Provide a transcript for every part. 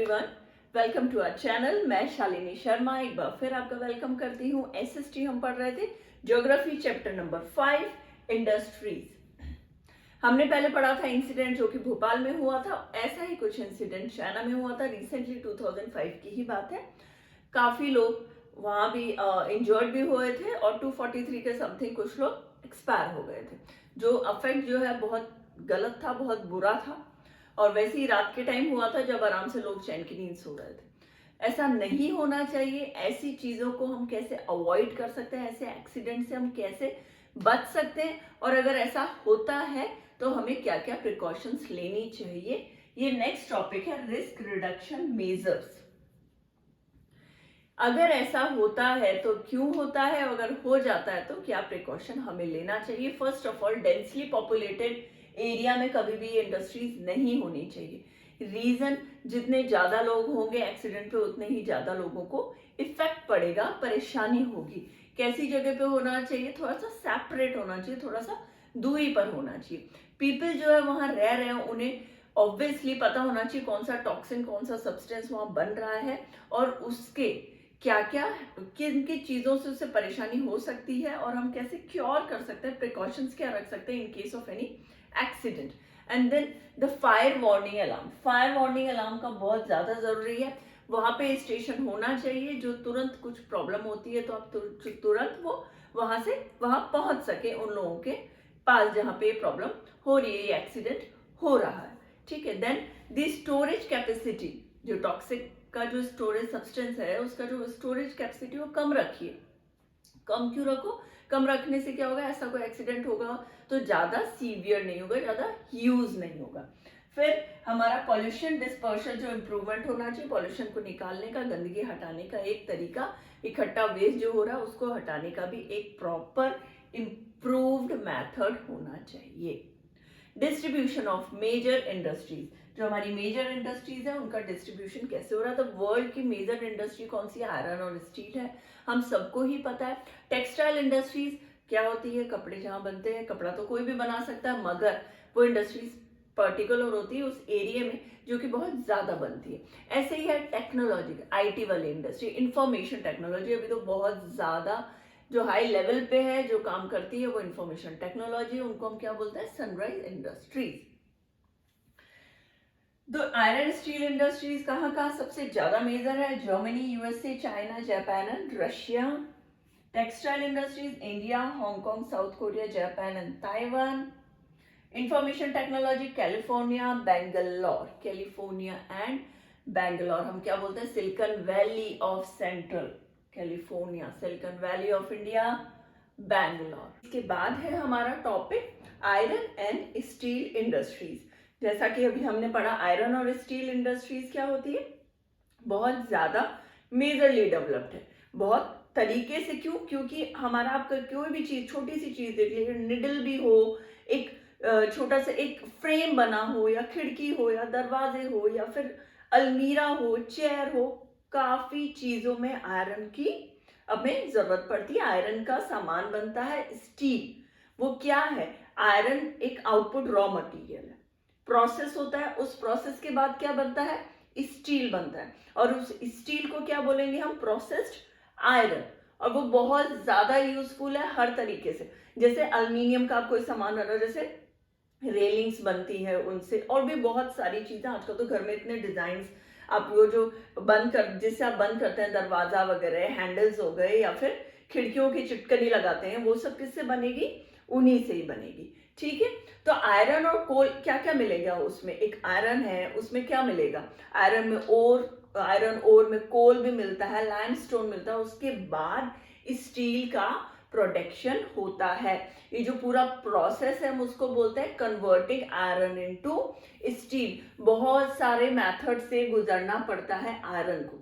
Everyone, welcome to our channel. मैं शालिनी शर्मा एक बार फिर आपका वेलकम करती हूँ। एसएसटी हम पढ़ रहे थे ज्योग्राफी चैप्टर नंबर 5 इंडस्ट्रीज। हमने पहले पढ़ा था इंसिडेंट जो कि भोपाल में हुआ था। ऐसा ही कुछ इंसिडेंट चाइना में हुआ था रिसेंटली, 2005 की ही बात है। काफी लोग वहां भी इंजर्ड भी हुए थे और 243 के समथिंग कुछ लोग एक्सपायर हो गए थे। जो अफेक्ट जो है बहुत गलत था, बहुत बुरा था। और वैसे ही रात के टाइम हुआ था जब आराम से लोग चैन की नींद सो रहे थे। ऐसा नहीं होना चाहिए। ऐसी चीजों को हम कैसे अवॉइड कर सकते हैं, ऐसे एक्सीडेंट से हम कैसे बच सकते हैं, और अगर ऐसा होता है तो हमें क्या क्या प्रिकॉशंस लेनी चाहिए, ये नेक्स्ट टॉपिक है रिस्क रिडक्शन मेजर्स। अगर ऐसा होता है तो क्यों होता है, अगर हो जाता है तो क्या प्रिकॉशन हमें लेना चाहिए। First of all, densely populated area में कभी भी इंडस्ट्रीज नहीं होनी चाहिए। रीजन, जितने ज्यादा लोग होंगे एक्सीडेंट पे उतने ही ज्यादा लोगों को इफेक्ट पड़ेगा, परेशानी होगी। कैसी जगह पे होना चाहिए, थोड़ा सा सेपरेट होना चाहिए, थोड़ा सा दूरी पर होना चाहिए। पीपल जो है वहां रह रहे हैं, उन्हें ऑब्वियसली पता होना चाहिए कौन सा टॉक्सिन, कौन सा सब्सटेंस वहां बन रहा है और उसके क्या क्या किन किन चीजों से उससे परेशानी हो सकती है और हम कैसे क्योर कर सकते हैं, प्रिकॉशंस क्या रख सकते हैं in case of any accident. And then the fire warning alarm. Fire warning alarm का बहुत ज्यादा जरूरी है। वहां पे स्टेशन होना चाहिए जो तुरंत कुछ प्रॉब्लम होती है तो आप तुरंत वो वहां से वहां पहुंच सके उन लोगों के पास जहां पे प्रॉब्लम हो रही है, एक्सीडेंट हो रहा है। ठीक है। देन द स्टोरेज कैपेसिटी, जो टॉक्सिक का जो स्टोरेज सब्सटेंस है उसका जो स्टोरेज कैपेसिटी वो कम रखिए। कम क्यों रखो, कम रखने से क्या होगा, ऐसा कोई एक्सीडेंट होगा तो ज्यादा सीवियर नहीं होगा, ज्यादा यूज नहीं होगा। फिर हमारा पॉल्यूशन डिस्पर्शन जो इम्प्रूवमेंट होना चाहिए, पॉल्यूशन को निकालने का, गंदगी हटाने का एक तरीका, इकट्ठा वेस्ट जो हो रहा है उसको हटाने का भी एक प्रॉपर इम्प्रूव्ड मेथड होना चाहिए। डिस्ट्रीब्यूशन ऑफ मेजर इंडस्ट्रीज, जो हमारी मेजर इंडस्ट्रीज है उनका डिस्ट्रीब्यूशन कैसे हो रहा है। तो वर्ल्ड की मेजर इंडस्ट्री कौन सी है, आयरन और स्टील है, हम सबको ही पता है। टेक्सटाइल इंडस्ट्रीज क्या होती है, कपड़े जहां बनते हैं, कपड़ा तो कोई भी बना सकता है मगर वो इंडस्ट्रीज पर्टिकुलर होती है उस एरिया में जो कि बहुत ज्यादा बनती है। ऐसे ही है टेक्नोलॉजी, आईटी वाली इंडस्ट्री, इंफॉर्मेशन टेक्नोलॉजी अभी तो बहुत ज्यादा जो हाई लेवल पे है जो काम करती है वो इंफॉर्मेशन टेक्नोलॉजी, उनको हम क्या बोलते हैं, सनराइज इंडस्ट्रीज। तो आयरन स्टील इंडस्ट्रीज कहाँ कहाँ सबसे ज्यादा मेजर है, Germany, USA, China, Japan and Russia. Textile industries India, Hong Kong, south Korea, Japan and Taiwan. Information technology California, Bangalore, California and Bangalore, हम क्या बोलते हैं, silicon valley of central California, silicon valley of India, Bangalore. इसके बाद है हमारा topic iron and steel industries. जैसा कि अभी हमने पढ़ा, आयरन और स्टील इंडस्ट्रीज क्या होती है, बहुत ज्यादा मेजरली डेवलप्ड है, बहुत तरीके से। क्यों, क्योंकि हमारा आपका कोई भी चीज, छोटी सी चीज देख लीजिए, निडल भी हो, एक छोटा सा एक फ्रेम बना हो या खिड़की हो या दरवाजे हो या फिर अलमीरा हो, चेयर हो, काफी चीजों में आयरन की हमें जरूरत पड़ती है। आयरन का सामान बनता है स्टील। वो क्या है, आयरन एक आउटपुट रॉ मटेरियल है, प्रोसेस होता है, उस प्रोसेस के बाद क्या बनता है, स्टील बनता है। और उस स्टील को क्या बोलेंगे हम, प्रोसेस्ड आयरन। और वो बहुत ज्यादा यूजफुल है हर तरीके से। जैसे अल्मीनियम का कोई सामान बना, जैसे रेलिंग्स बनती है उनसे, और भी बहुत सारी चीजें। आजकल तो घर में इतने डिजाइन, आप वो जो बंद कर, जिससे आप बंद करते हैं दरवाजा वगैरह, हैंडल्स हो गए या फिर खिड़कियों की चिटकनी लगाते हैं, वो सब किससे बनेगी, उन्हीं से ही बनेगी। ठीक है। तो आयरन और कोल क्या क्या मिलेगा उसमें, एक आयरन है उसमें क्या मिलेगा, आयरन में ओर, आयरन ओर में कोल भी मिलता है, लाइमस्टोन मिलता है, उसके बाद स्टील का प्रोडक्शन होता है। ये जो पूरा प्रोसेस है हम उसको बोलते हैं कन्वर्टिंग आयरन इनटू स्टील। बहुत सारे मेथड से गुजरना पड़ता है आयरन को।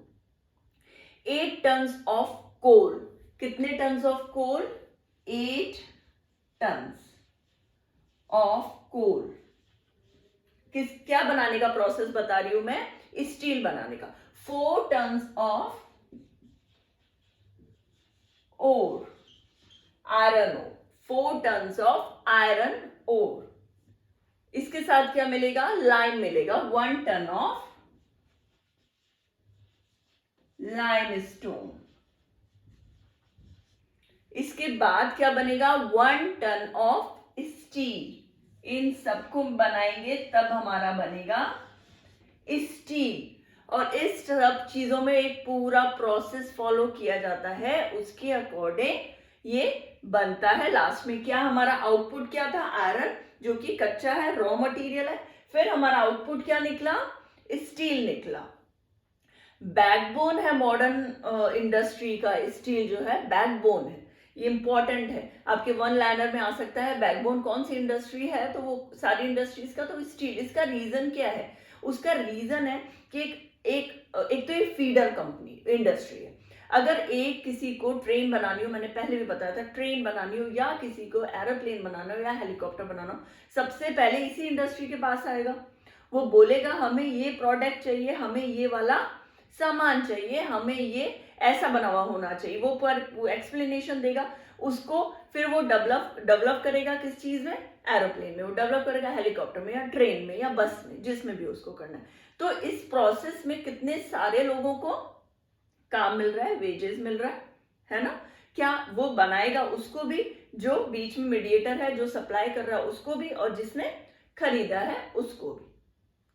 8 टन्स ऑफ कोल, कितने tons of coal, 8 tons of coal. किस क्या बनाने का प्रोसेस बता रही हूं मैं, स्टील बनाने का। 4 tons of ore, iron ore, 4 tons of iron ore. इसके साथ क्या मिलेगा, लाइम मिलेगा, 1 टन ऑफ लाइमस्टोन। इसके बाद क्या बनेगा, 1 टन ऑफ स्टील। इन सबको बनाएंगे तब हमारा बनेगा स्टील। और इस सब चीजों में एक पूरा प्रोसेस फॉलो किया जाता है, उसके अकॉर्डिंग ये बनता है। लास्ट में क्या हमारा आउटपुट क्या था, आयरन, जो कि कच्चा है, रॉ मटेरियल है। फिर हमारा आउटपुट क्या निकला, स्टील निकला। बैकबोन है मॉडर्न इंडस्ट्री का, स्टील जो है बैकबोन है, ये इंपॉर्टेंट है। आपके वन लाइनर में आ सकता है बैकबोन कौन सी इंडस्ट्री है, तो वो सारी इंडस्ट्रीज का तो स्टील। इसका रीजन क्या है, उसका रीजन है कि एक तो ये फीडर कंपनी इंडस्ट्री है। अगर एक किसी को ट्रेन बनानी हो, मैंने पहले भी बताया था, ट्रेन बनानी हो या किसी को एरोप्लेन बनाना हो या हेलीकॉप्टर बनाना हो, सबसे पहले इसी इंडस्ट्री के पास आएगा। वो बोलेगा हमें ये प्रोडक्ट चाहिए, हमें ये वाला सामान चाहिए, हमें ये ऐसा बना हुआ होना चाहिए। वो पर एक्सप्लेनेशन देगा उसको, फिर वो डेवलप करेगा किस चीज में, एरोप्लेन में, वो डेवलप करेगा हेलीकॉप्टर में या ट्रेन में या बस में, जिसमें भी उसको करना है। तो इस प्रोसेस में कितने सारे लोगों को काम मिल रहा है, वेजेस मिल रहा है ना। क्या वो बनाएगा उसको भी, जो बीच में मीडिएटर है, जो सप्लाई कर रहा है उसको भी, और जिसने खरीदा है उसको भी,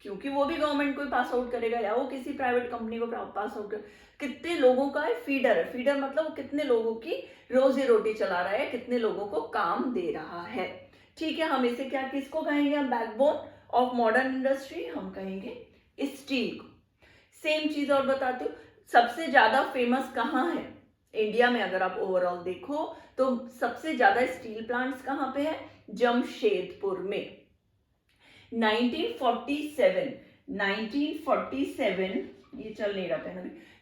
क्योंकि वो भी गवर्नमेंट को पास आउट करेगा या वो किसी प्राइवेट कंपनी को पास आउट कर। कितने लोगों का है, फीडर है। फीडर मतलब वो कितने लोगों की रोजी रोटी चला रहा है, कितने लोगों को काम दे रहा है। ठीक है, हम इसे क्या, किसको कहेंगे, हम बैकबोन ऑफ मॉडर्न इंडस्ट्री हम कहेंगे स्टील को। सेम चीज और बताती हूँ, सबसे ज्यादा फेमस कहाँ है इंडिया में, अगर आप ओवरऑल देखो तो सबसे ज्यादा स्टील प्लांट्स कहाँ पे है, जमशेदपुर में। 1947 ये चल नहीं रहा था,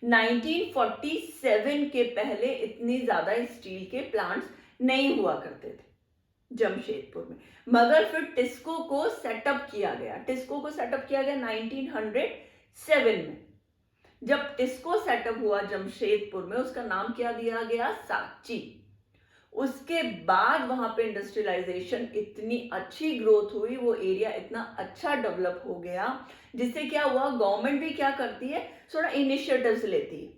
1947 के पहले इतनी ज्यादा स्टील के प्लांट्स नहीं हुआ करते थे जमशेदपुर में। मगर फिर टिस्को को सेटअप किया गया, 1907 में। जब टिस्को सेटअप हुआ जमशेदपुर में, उसका नाम क्या दिया गया, साची। उसके बाद वहां पे इंडस्ट्रियलाइजेशन इतनी अच्छी ग्रोथ हुई, वो एरिया इतना अच्छा डेवलप हो गया, जिससे क्या हुआ, गवर्नमेंट भी क्या करती है, थोड़ा इनिशिएटिव्स लेती है,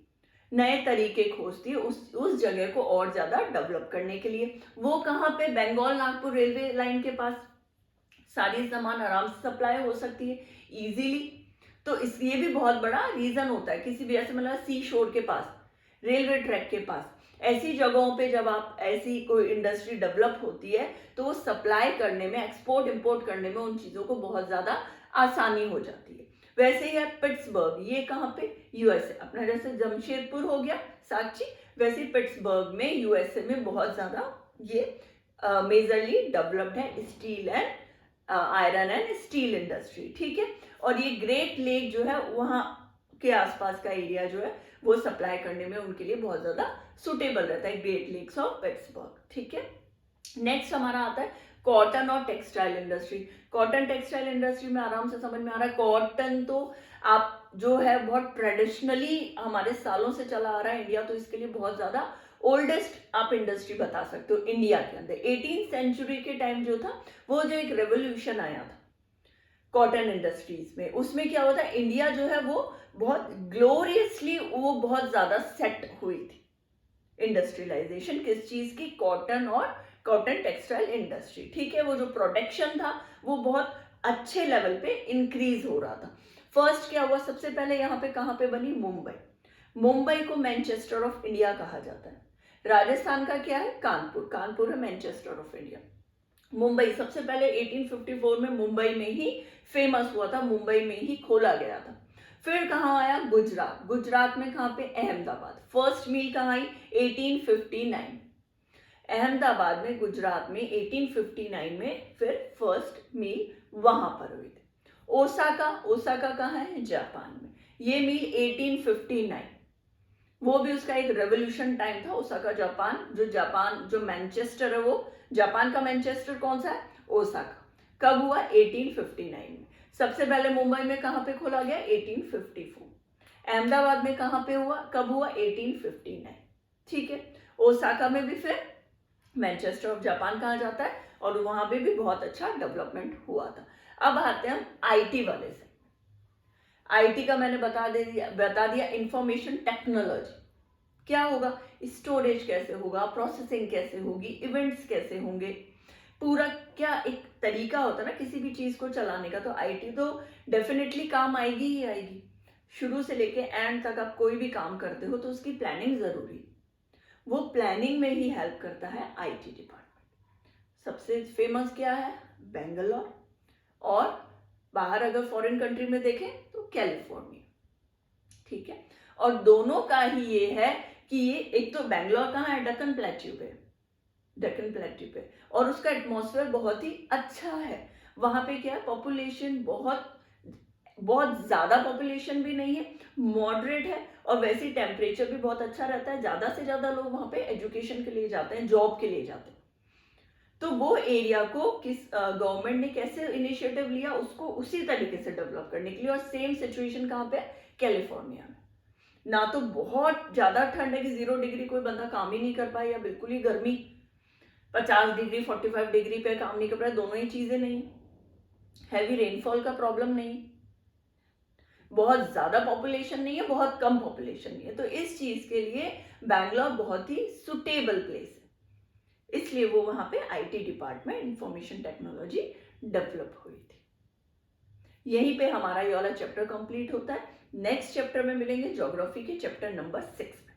नए तरीके खोजती है उस जगह को और ज्यादा डेवलप करने के लिए। वो कहाँ पे, बंगाल नागपुर रेलवे लाइन के पास सारी सामान आराम से सप्लाई हो सकती है इजीली। तो इस ये भी बहुत बड़ा रीजन होता है, किसी भी ऐसे मतलब सी शोर के पास, रेलवे ट्रैक के पास, ऐसी जगहों पे जब आप ऐसी कोई इंडस्ट्री डेवलप होती है तो वो सप्लाई करने में, एक्सपोर्ट इंपोर्ट करने में उन चीजों को बहुत ज्यादा आसानी हो जाती है। वैसे ही है पिट्सबर्ग, ये कहाँ पे, यूएसए। अपना जैसे जमशेदपुर हो गया साची, वैसे पिट्सबर्ग में यूएसए में बहुत ज्यादा ये मेजरली डेवलप्ड है steel and iron and steel industry. ठीक है, और ये ग्रेट लेक जो है वहां के आसपास का एरिया जो है वो सप्लाई करने में उनके लिए बहुत ज्यादा सुटेबल रहता है, ग्रेट लेक्स ऑफ पिट्सबर्ग। ठीक है, नेक्स्ट हमारा आता है कॉटन और textile industry. Cotton textile industry में आराम से समझ में आ रहा है, कॉटन तो आप जो है बहुत ट्रेडिशनली हमारे सालों से चला आ रहा है इंडिया, तो इसके लिए बहुत ज्यादा ओल्डेस्ट आप इंडस्ट्री बता सकते हो इंडिया के अंदर। 18th सेंचुरी के टाइम जो था, वो जो एक रेवोल्यूशन आया था कॉटन इंडस्ट्रीज में, उसमें क्या होता है, इंडिया जो है वो बहुत ग्लोरियसली वो बहुत ज्यादा सेट हुई थी। इंडस्ट्रियलाइजेशन किस चीज की, कॉटन और कॉटन टेक्सटाइल इंडस्ट्री। ठीक है, वो जो प्रोडक्शन था वो बहुत अच्छे लेवल पे इंक्रीज हो रहा था। फर्स्ट क्या हुआ, सबसे पहले यहाँ पे कहाँ पे बनी, मुंबई। मुंबई को मैनचेस्टर ऑफ इंडिया कहा जाता है। राजस्थान का क्या है, कानपुर। कानपुर है मैनचेस्टर ऑफ इंडिया। मुंबई सबसे पहले 1854 में मुंबई में ही फेमस हुआ था, मुंबई में ही खोला गया था। फिर कहाँ आया, गुजरात। गुजरात में कहाँ पे, अहमदाबाद। फर्स्ट मील कहाँ आई, 1859। अहमदाबाद में, गुजरात में 1859 में फिर फर्स्ट मील वहां पर हुई थी। ओसाका, ओसाका कहाँ है, जापान में। ये मील 1859, वो भी उसका एक रेवोल्यूशन टाइम था। ओसाका जापान जो मैनचेस्टर है, वो जापान का मैनचेस्टर कौन सा है, ओसाका। कब हुआ, 1859 में। सबसे पहले मुंबई में कहां पे खोला गया, 1854। अहमदाबाद में कहां पे हुआ, कब हुआ, 1859। ठीक है, ओसाका में भी फिर मैनचेस्टर ऑफ जापान कहा जाता है, और वहां पे भी बहुत अच्छा डेवलपमेंट हुआ था। अब आते हैं हम आईटी वाले से। आईटी का मैंने बता दिया इंफॉर्मेशन टेक्नोलॉजी क्या होगा, स्टोरेज कैसे होगा, प्रोसेसिंग कैसे होगी, इवेंट्स कैसे होंगे, पूरा क्या एक तरीका होता है ना किसी भी चीज को चलाने का। तो आईटी तो डेफिनेटली काम आएगी ही आएगी। शुरू से लेके एंड तक आप कोई भी काम करते हो तो उसकी प्लानिंग जरूरी है। वो प्लानिंग में ही हेल्प करता है आईटी डिपार्टमेंट। सबसे फेमस क्या है, बेंगलोर, और बाहर अगर फॉरेन कंट्री में देखें तो कैलिफोर्निया, ठीक है। और दोनों का ही ये है कि ये एक तो बेंगलोर कहाँ है, डक्कन प्लेट्यू पे, डेक्कन प्लेट्यू पे, और उसका एटमॉस्फेयर बहुत ही अच्छा है। वहां पे क्या है, पॉपुलेशन बहुत बहुत ज्यादा पॉपुलेशन भी नहीं है, मॉडरेट है, और वैसे ही टेम्परेचर भी बहुत अच्छा रहता है। ज्यादा से ज्यादा लोग वहां पे एजुकेशन के लिए जाते हैं, जॉब के लिए जाते हैं। तो वो एरिया को किस गवर्नमेंट ने कैसे इनिशिएटिव लिया उसको उसी तरीके से डेवलप करने के लिए। और सेम सिचुएशन कहाँ पे, कैलिफोर्निया में। ना तो बहुत ज्यादा ठंड है कि 0 डिग्री कोई बंदा काम ही नहीं कर पाए, या बिल्कुल ही गर्मी 50 डिग्री 45 डिग्री पे काम नहीं कर पाए, दोनों ही चीजें नहीं। हैवी रेनफॉल का प्रॉब्लम नहीं, बहुत ज्यादा पॉपुलेशन नहीं है, बहुत कम पॉपुलेशन नहीं है। तो इस चीज के लिए बैंगलोर बहुत ही सुटेबल प्लेस है, इसलिए वो वहां पे IT department information technology develop हुई थी। यहीं पे हमारा ये वाला चैप्टर कंप्लीट होता है। नेक्स्ट चैप्टर में मिलेंगे ज्योग्राफी के चैप्टर नंबर 6।